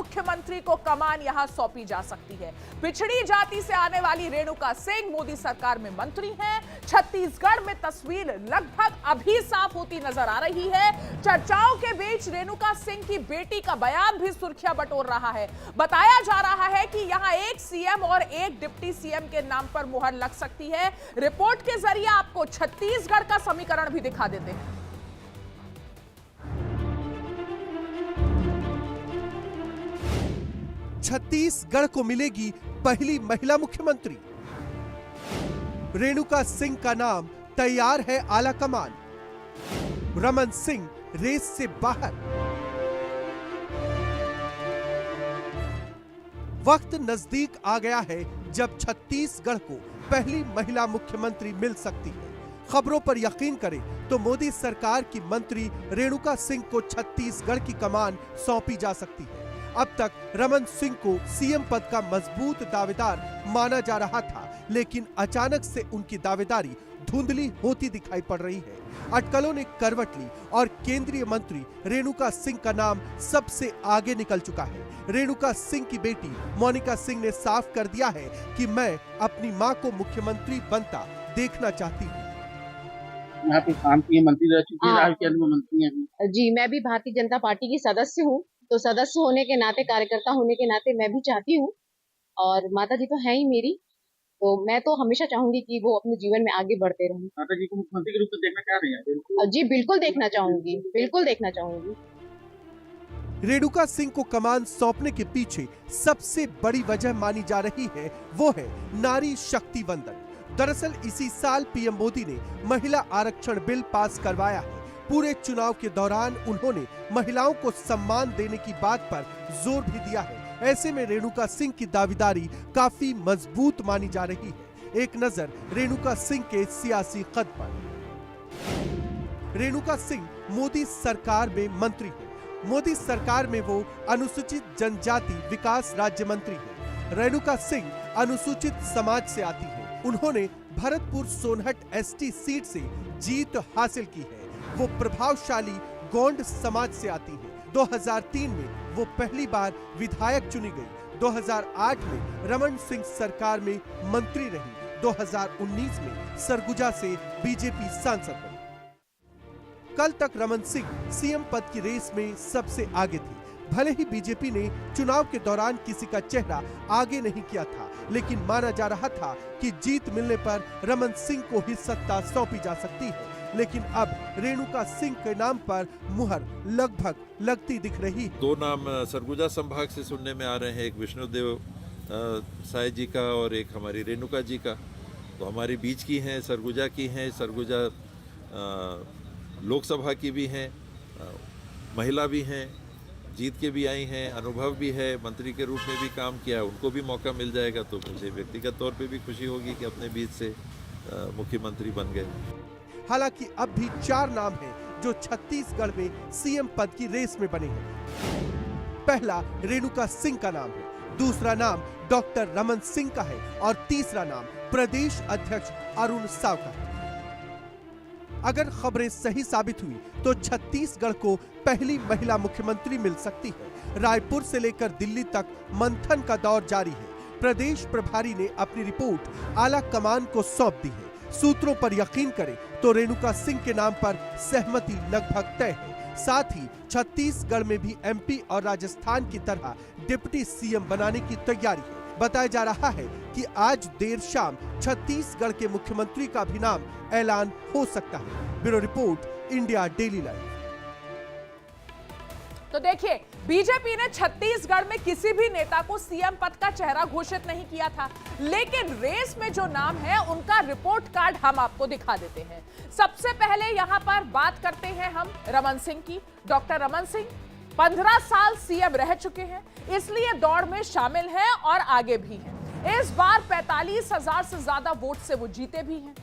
मुख्यमंत्री को कमान यहां सौंपी जा सकती है। पिछड़ी जाति से आने वाली रेणुका सिंह मोदी सरकार में मंत्री हैं। छत्तीसगढ़ में तस्वीर लगभग अभी साफ होती नजर आ रही है। चर्चाओं के बीच रेणुका सिंह की बेटी का बयान भी सुर्खियां बटोर रहा है। बताया जा रहा है कि यहां एक सीएम और एक डिप्टी सीएम के नाम पर मुहर लग सकती है। रिपोर्ट के जरिए आपको छत्तीसगढ़ का समीकरण भी दिखा देते हैं। छत्तीसगढ़ को मिलेगी पहली महिला मुख्यमंत्री। रेणुका सिंह का नाम तैयार है आला कमान। रमन सिंह रेस से बाहर। वक्त नजदीक आ गया है जब छत्तीसगढ़ को पहली महिला मुख्यमंत्री मिल सकती है। खबरों पर यकीन करें तो मोदी सरकार की मंत्री रेणुका सिंह को छत्तीसगढ़ की कमान सौंपी जा सकती है। अब तक रमन सिंह को सीएम पद का मजबूत दावेदार माना जा रहा था, लेकिन अचानक से उनकी दावेदारी धुंधली होती दिखाई पड़ रही है। अटकलों ने करवट ली और केंद्रीय मंत्री रेणुका सिंह का नाम सबसे आगे निकल चुका है। रेणुका सिंह की बेटी मोनिका सिंह ने साफ कर दिया है कि मैं अपनी मां को मुख्यमंत्री बनता देखना चाहती हूँ। यहाँ पे काम किए, मंत्री रह चुकी है, राज्य के अंदर मंत्री हैं। जी, मैं भी भारतीय जनता पार्टी की सदस्य हूँ, तो सदस्य होने के नाते, कार्यकर्ता होने के नाते मैं भी चाहती हूँ, और माता जी तो है ही मेरी, तो मैं तो हमेशा चाहूंगी कि वो अपने जीवन में आगे बढ़ते रहें। माता जी को मुख्यमंत्री के रूप में देखना चाह रही हैं? जी बिल्कुल देखना चाहूंगी, बिल्कुल देखना चाहूंगी। रेणुका सिंह को कमान सौंपने के पीछे सबसे बड़ी वजह मानी जा रही है वो है नारी शक्ति वंदन। दरअसल इसी साल पीएम मोदी ने महिला आरक्षण बिल पास करवाया है। पूरे चुनाव के दौरान उन्होंने महिलाओं को सम्मान देने की बात पर जोर भी दिया है। ऐसे में रेणुका सिंह की दावेदारी काफी मजबूत मानी जा रही है। एक नजर रेणुका सिंह के सियासी कद पर। रेणुका सिंह मोदी सरकार में मंत्री है। मोदी सरकार में वो अनुसूचित जनजाति विकास राज्य मंत्री है। रेणुका सिंह अनुसूचित समाज से आती है। उन्होंने भरतपुर सोनहट एसटी सीट से जीत हासिल की है। वो प्रभावशाली गोंड समाज से आती है। 2003 में वो पहली बार विधायक चुनी गई। 2008 में रमन सिंह सरकार में मंत्री रही। 2019 में सरगुजा से बीजेपी सांसद बनी। कल तक रमन सिंह सीएम पद की रेस में सबसे आगे थे। भले ही बीजेपी ने चुनाव के दौरान किसी का चेहरा आगे नहीं किया था, लेकिन माना जा रहा था कि जीत मिलने पर रमन सिंह को ही सत्ता सौंपी जा सकती है। लेकिन अब रेणुका सिंह के नाम पर मुहर लगभग लगती दिख रही है। दो नाम सरगुजा संभाग से सुनने में आ रहे हैं, एक विष्णुदेव साय जी का और एक हमारी रेणुका जी का। तो हमारे बीच की हैं, सरगुजा की हैं। सरगुजा लोकसभा की भी हैं, महिला भी हैं, जीत के भी आई हैं, अनुभव भी है, मंत्री के रूप में भी काम किया। उनको भी मौका मिल जाएगा तो मुझे व्यक्तिगत तौर पे भी खुशी होगी कि अपने बीच से मुख्यमंत्री बन गए। हालांकि अब भी 4 नाम हैं जो छत्तीसगढ़ में सीएम पद की रेस में बने हैं। पहला रेणुका सिंह का नाम है, दूसरा नाम डॉक्टर रमन सिंह का है और तीसरा नाम प्रदेश अध्यक्ष अरुण साव का है। अगर खबरें सही साबित हुई तो छत्तीसगढ़ को पहली महिला मुख्यमंत्री मिल सकती है। रायपुर से लेकर दिल्ली तक मंथन का दौर जारी है। प्रदेश प्रभारी ने अपनी रिपोर्ट आला कमान को सौंप दी है। सूत्रों पर यकीन करें तो रेणुका सिंह के नाम पर सहमति लगभग तय है। साथ ही छत्तीसगढ़ में भी एमपी और राजस्थान की तरह डिप्टी सीएम बनाने की तैयारी है। बताया जा रहा है कि आज देर शाम छत्तीसगढ़ के मुख्यमंत्री का भी नाम ऐलान हो सकता है। Bureau report, India daily live. तो देखिए, बीजेपी ने छत्तीसगढ़ में किसी भी नेता को सीएम पद का चेहरा घोषित नहीं किया था, लेकिन रेस में जो नाम है उनका रिपोर्ट कार्ड हम आपको दिखा देते हैं। सबसे पहले यहां पर बात करते हैं हम रमन सिंह की। डॉक्टर रमन सिंह 15 साल सीएम रह चुके हैं, इसलिए दौड़ में शामिल हैं और आगे भी हैं। इस बार 45,000 से ज्यादा वोट से वो जीते भी हैं।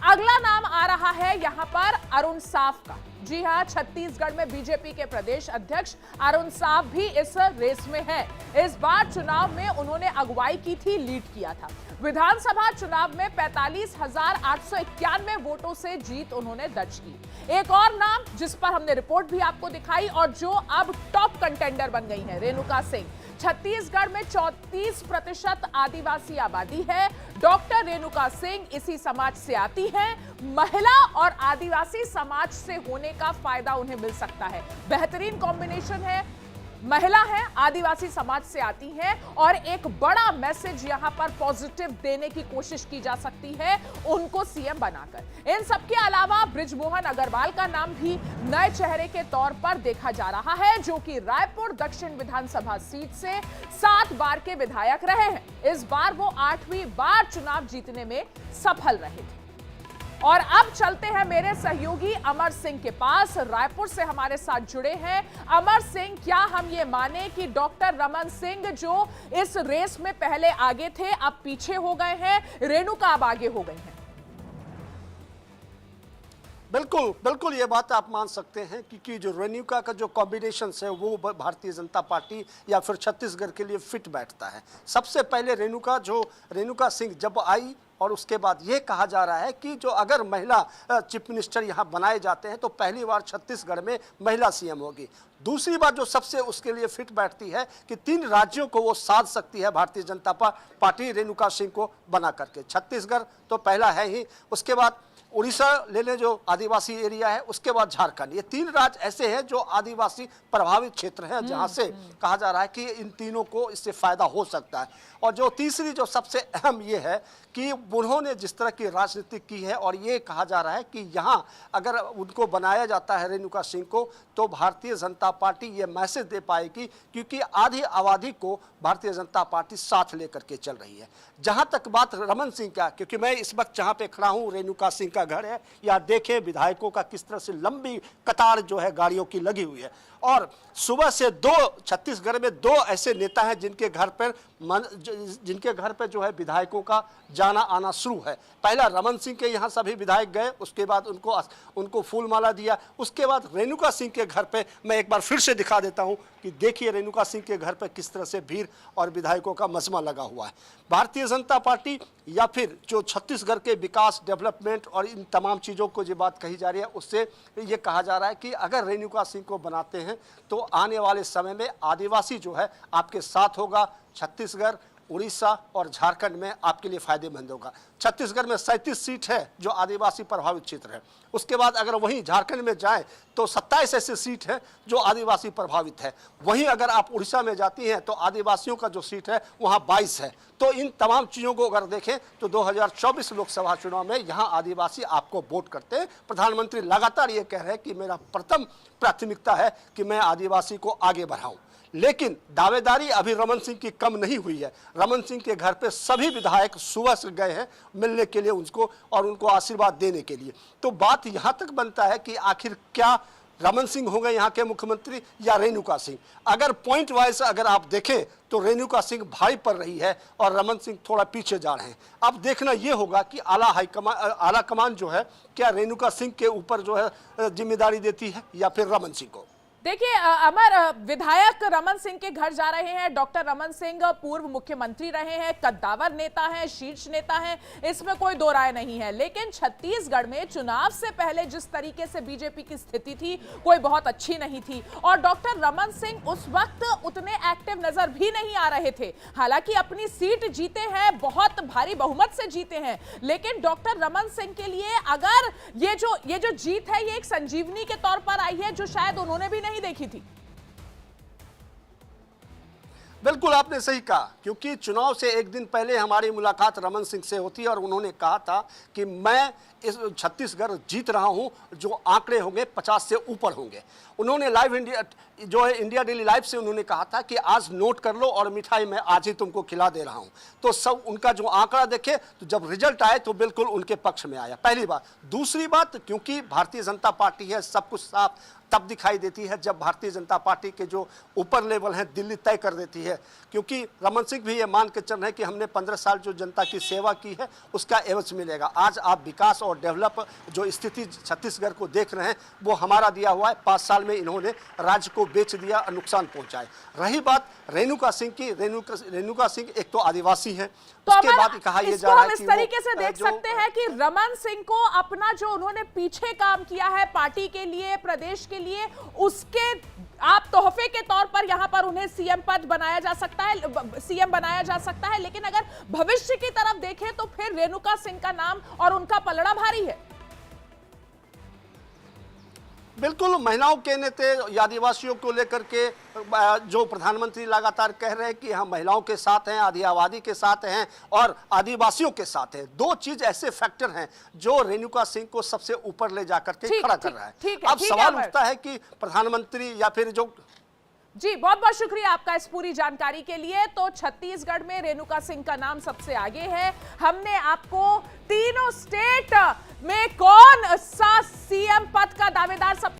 अगला नाम आ रहा है यहां पर अरुण साव का। जी हां, छत्तीसगढ़ में बीजेपी के प्रदेश अध्यक्ष अरुण साव भी इस रेस में हैं। इस बार चुनाव में उन्होंने अगुवाई की थी, लीड किया था। विधानसभा चुनाव में 45,891 वोटों से जीत उन्होंने दर्ज की। एक और नाम जिस पर हमने रिपोर्ट भी आपको दिखाई और जो अब टॉप कंटेंडर बन गई है, रेणुका सिंह। छत्तीसगढ़ में 34% आदिवासी आबादी है। डॉक्टर रेणुका सिंह इसी समाज से आती हैं। महिला और आदिवासी समाज से होने का फायदा उन्हें मिल सकता है। बेहतरीन कॉम्बिनेशन है, महिला है, आदिवासी समाज से आती हैं और एक बड़ा मैसेज यहां पर पॉजिटिव देने की कोशिश की जा सकती है उनको सीएम बनाकर। इन सब के अलावा बृजमोहन अग्रवाल का नाम भी नए चेहरे के तौर पर देखा जा रहा है, जो कि रायपुर दक्षिण विधानसभा सीट से 7 बार के विधायक रहे हैं। इस बार वो 8वीं बार चुनाव जीतने में सफल रहे थे। और अब चलते हैं मेरे सहयोगी अमर सिंह के पास, रायपुर से हमारे साथ जुड़े हैं। अमर सिंह, क्या हम ये माने कि डॉक्टर रमन सिंह जो इस रेस में पहले आगे थे अब पीछे हो गए हैं, रेणुका अब आगे हो गई हैं? बिल्कुल बिल्कुल ये बात आप मान सकते हैं क्योंकि जो रेणुका का जो कॉम्बिनेशन है वो भारतीय जनता पार्टी या फिर छत्तीसगढ़ के लिए फिट बैठता है। सबसे पहले रेणुका सिंह जब आई और उसके बाद ये कहा जा रहा है कि जो अगर महिला चीफ मिनिस्टर यहाँ बनाए जाते हैं तो पहली बार छत्तीसगढ़ में महिला सीएम होगी। दूसरी बात जो सबसे उसके लिए फिट बैठती है कि 3 राज्यों को वो साध सकती है भारतीय जनता पार्टी रेणुका सिंह को बना करके। छत्तीसगढ़ तो पहला है ही, उसके बाद उड़ीसा ले लें जो आदिवासी एरिया है, उसके बाद झारखंड। ये 3 राज्य ऐसे हैं जो आदिवासी प्रभावित क्षेत्र हैं जहां से कहा जा रहा है कि इन तीनों को इससे फायदा हो सकता है। और जो तीसरी जो सबसे अहम ये है कि उन्होंने जिस तरह की राजनीति की है और ये कहा जा रहा है कि यहाँ अगर उनको बनाया जाता है रेणुका सिंह को तो भारतीय जनता पार्टी ये मैसेज दे पाएगी क्योंकि आधी आबादी को भारतीय जनता पार्टी साथ लेकर के चल रही है। जहाँ तक बात रमन सिंह का, क्योंकि मैं इस वक्त जहाँ पे खड़ा हूँ रेणुका सिंह का घर है, या देखें विधायकों का किस तरह से लंबी कतार जो है गाड़ियों की लगी हुई है। और सुबह से छत्तीसगढ़ में 2 ऐसे नेता हैं जिनके घर पे जो है विधायकों का जाना आना शुरू है। पहला रमन सिंह के यहाँ सभी विधायक गए, उसके बाद उनको फूल माला दिया। उसके बाद रेणुका सिंह के घर पे मैं एक बार फिर से दिखा देता हूँ कि देखिए रेणुका सिंह के घर पे किस तरह से भीड़ और विधायकों का मजमा लगा हुआ है। भारतीय जनता पार्टी या फिर जो छत्तीसगढ़ के विकास, डेवलपमेंट और इन तमाम चीज़ों को जो बात कही जा रही है उससे ये कहा जा रहा है कि अगर रेणुका सिंह को बनाते हैं तो आने वाले समय में आदिवासी जो है आपके साथ होगा। छत्तीसगढ़, उड़ीसा और झारखंड में आपके लिए फायदेमंद होगा। छत्तीसगढ़ में 37 सीट है जो आदिवासी प्रभावित क्षेत्र है। उसके बाद अगर वहीं झारखंड में जाएं तो 27 ऐसे सीट है जो आदिवासी प्रभावित है। वहीं अगर आप उड़ीसा में जाती हैं तो आदिवासियों का जो सीट है वहाँ 22 है। तो इन तमाम चीज़ों को अगर देखें तो 2024 लोकसभा चुनाव में यहाँ आदिवासी आपको वोट करते हैं। प्रधानमंत्री लगातार ये कह रहे हैं कि मेरा प्रथम प्राथमिकता है कि मैं आदिवासी को आगे बढ़ाऊं। लेकिन दावेदारी अभी रमन सिंह की कम नहीं हुई है। रमन सिंह के घर पे सभी विधायक सुबह से गए हैं मिलने के लिए उनको और उनको आशीर्वाद देने के लिए। तो बात यहाँ तक बनता है कि आखिर क्या रमन सिंह होंगे यहाँ के मुख्यमंत्री या रेणुका सिंह। अगर पॉइंट वाइज अगर आप देखें तो रेणुका सिंह भारी पड़ रही है और रमन सिंह थोड़ा पीछे जा रहे हैं। अब देखना ये होगा कि आला कमान जो है क्या रेणुका सिंह के ऊपर जो है जिम्मेदारी देती है या फिर रमन सिंह को। देखिए अमर, विधायक रमन सिंह के घर जा रहे हैं। डॉक्टर रमन सिंह पूर्व मुख्यमंत्री रहे हैं, कद्दावर नेता हैं, शीर्ष नेता हैं, इसमें कोई दो राय नहीं है। लेकिन छत्तीसगढ़ में चुनाव से पहले जिस तरीके से बीजेपी की स्थिति थी कोई बहुत अच्छी नहीं थी और डॉक्टर रमन सिंह उस वक्त उतने एक्टिव नजर भी नहीं आ रहे थे। हालांकि अपनी सीट जीते हैं, बहुत भारी बहुमत से जीते हैं, लेकिन डॉक्टर रमन सिंह के लिए अगर ये जो जीत है ये एक संजीवनी के तौर पर आई है जो शायद उन्होंने भी नहीं देखी थी। बिल्कुल आपने सही कहा, क्योंकि चुनाव से एक दिन पहले हमारी मुलाकात रमन सिंह से होती है और उन्होंने कहा था कि मैं इस छत्तीसगढ़ जीत रहा हूं, जो आंकड़े होंगे 50 से ऊपर होंगे। उन्होंने लाइव इंडिया जो है इंडिया डेली लाइव से उन्होंने कहा था कि आज नोट कर लो और मिठाई मैं आज ही तुमको खिला दे रहा हूं। तो सब उनका जो आंकड़ा देखे तो जब रिजल्ट आए तो बिल्कुल उनके पक्ष में आया, पहली बात। दूसरी बात, क्योंकि भारतीय जनता पार्टी है, सब कुछ साफ तब दिखाई देती है जब भारतीय जनता पार्टी के जो ऊपर लेवल है दिल्ली तय कर देती है। क्योंकि रमन सिंह भी ये मान के चल रहे हैं कि हमने 15 साल जो जनता की सेवा की है उसका एवज मिलेगा। आज आप विकास और डेवलप जो स्थिति छत्तीसगढ़ को देख रहे हैं वो हमारा दिया हुआ है। 5 साल में इन्होंने राज्य को बेच दिया और नुकसान पहुंचाए। रही बात रेणुका सिंह की, रेणुका सिंह एक तो आदिवासी है, उसके बाद कहा यह जा रहा है कि इस तरीके से देख सकते हैं कि रमन सिंह को अपना जो उन्होंने पीछे काम किया है पार्टी के लिए, प्रदेश के के लिए उसके आप तोहफे के तौर पर यहां पर उन्हें सीएम पद बनाया जा सकता है, सीएम बनाया जा सकता है, लेकिन अगर भविष्य की तरफ देखें तो फिर रेणुका सिंह का नाम और उनका पलड़ा भारी है। बिल्कुल, महिलाओं के नेता या आदिवासियों को लेकर के जो प्रधानमंत्री लगातार कह रहे हैं कि हम महिलाओं के साथ हैं, आधी आबादी के साथ हैं और आदिवासियों के साथ हैं। दो चीज ऐसे फैक्टर हैं जो रेणुका सिंह को सबसे ऊपर ले जाकर के खड़ा कर रहा है। अब सवाल उठता है कि प्रधानमंत्री या फिर जो जी, बहुत बहुत शुक्रिया आपका इस पूरी जानकारी के लिए। तो छत्तीसगढ़ में रेणुका सिंह का नाम सबसे आगे है। हमने आपको तीनों स्टेट में कौन सा सीएम पद का दावेदार सब